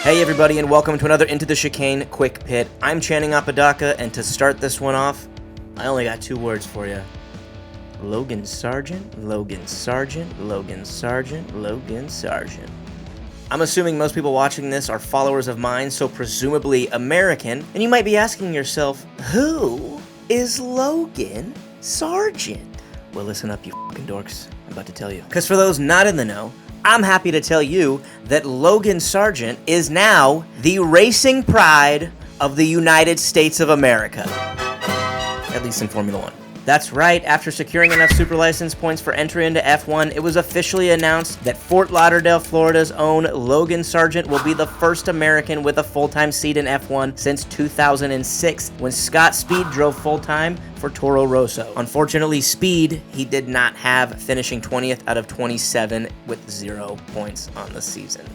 Hey everybody, and welcome to another Into the Chicane Quick Pit. I'm Channing Apodaca, and to start this one off, I only got two words for you. Logan Sargeant, Logan Sargeant, Logan Sargeant, Logan Sargeant. I'm assuming most people watching this are followers of mine, so presumably American, and you might be asking yourself, who is Logan Sargeant? Well, listen up, you fucking dorks. I'm about to tell you. Because for those not in the know, I'm happy to tell you that Logan Sargeant is now the racing pride of the United States of America. At least in Formula One. That's right, after securing enough super license points for entry into F1, it was officially announced that Fort Lauderdale, Florida's own Logan Sargeant will be the first American with a full-time seat in F1 since 2006, when Scott Speed drove full-time for Toro Rosso. Unfortunately, Speed, he did not have, finishing 20th out of 27 with 0 points on the season.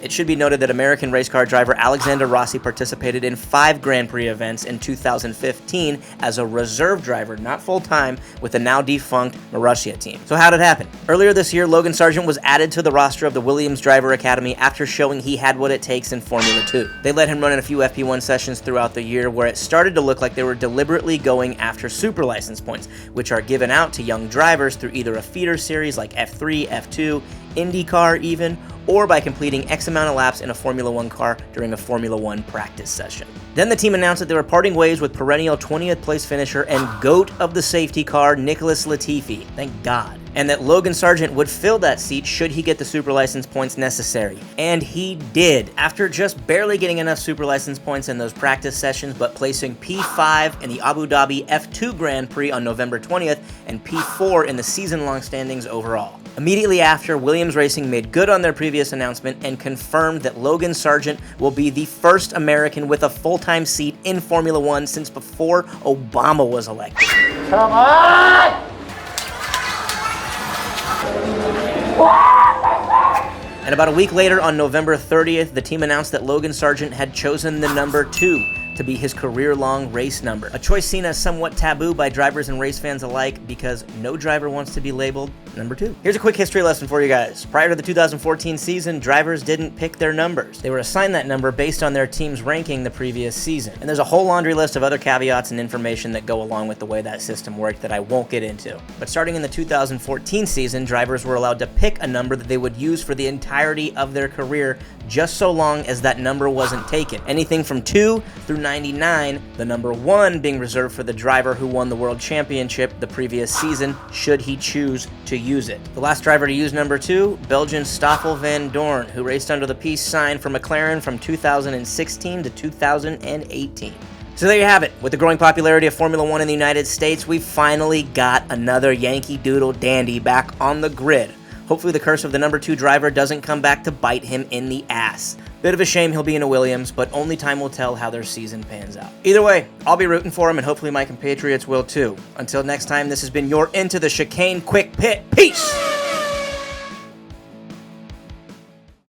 It should be noted that American race car driver Alexander Rossi participated in 5 Grand Prix events in 2015 as a reserve driver, not full-time, with the now defunct Marussia team. So how did it happen? Earlier this year, Logan Sargeant was added to the roster of the Williams Driver Academy after showing he had what it takes in Formula 2. They let him run in a few FP1 sessions throughout the year where it started to look like they were deliberately going after super license points, which are given out to young drivers through either a feeder series like F3, F2, IndyCar even, or by completing X amount of laps in a Formula 1 car during a Formula 1 practice session. Then the team announced that they were parting ways with perennial 20th place finisher and GOAT of the safety car, Nicholas Latifi. Thank God. And that Logan Sargeant would fill that seat should he get the super license points necessary. And he did, after just barely getting enough super license points in those practice sessions, but placing P5 in the Abu Dhabi F2 Grand Prix on November 20th and P4 in the season-long standings overall. Immediately after, Williams Racing made good on their previous announcement and confirmed that Logan Sargeant will be the first American with a full-time seat in Formula 1 since before Obama was elected. Come on! And about a week later, on November 30th, the team announced that Logan Sargeant had chosen the number 2 to be his career-long race number. A choice seen as somewhat taboo by drivers and race fans alike because no driver wants to be labeled number 2. Here's a quick history lesson for you guys. Prior to the 2014 season, drivers didn't pick their numbers. They were assigned that number based on their team's ranking the previous season. And there's a whole laundry list of other caveats and information that go along with the way that system worked that I won't get into. But starting in the 2014 season, drivers were allowed to pick a number that they would use for the entirety of their career, just so long as that number wasn't taken. Anything from 2 through 99, the number 1 being reserved for the driver who won the world championship the previous season, should he choose to use it. The last driver to use number 2, Belgian Stoffel van Dorn, who raced under the peace sign for McLaren from 2016 to 2018. So there you have it. With the growing popularity of Formula 1 in the United States, we've finally got another Yankee Doodle dandy back on the grid. Hopefully the curse of the number 2 driver doesn't come back to bite him in the ass. Bit of a shame he'll be in a Williams, but only time will tell how their season pans out. Either way, I'll be rooting for him, and hopefully my compatriots will too. Until next time, this has been your Into the Chicane Quick Pit. Peace!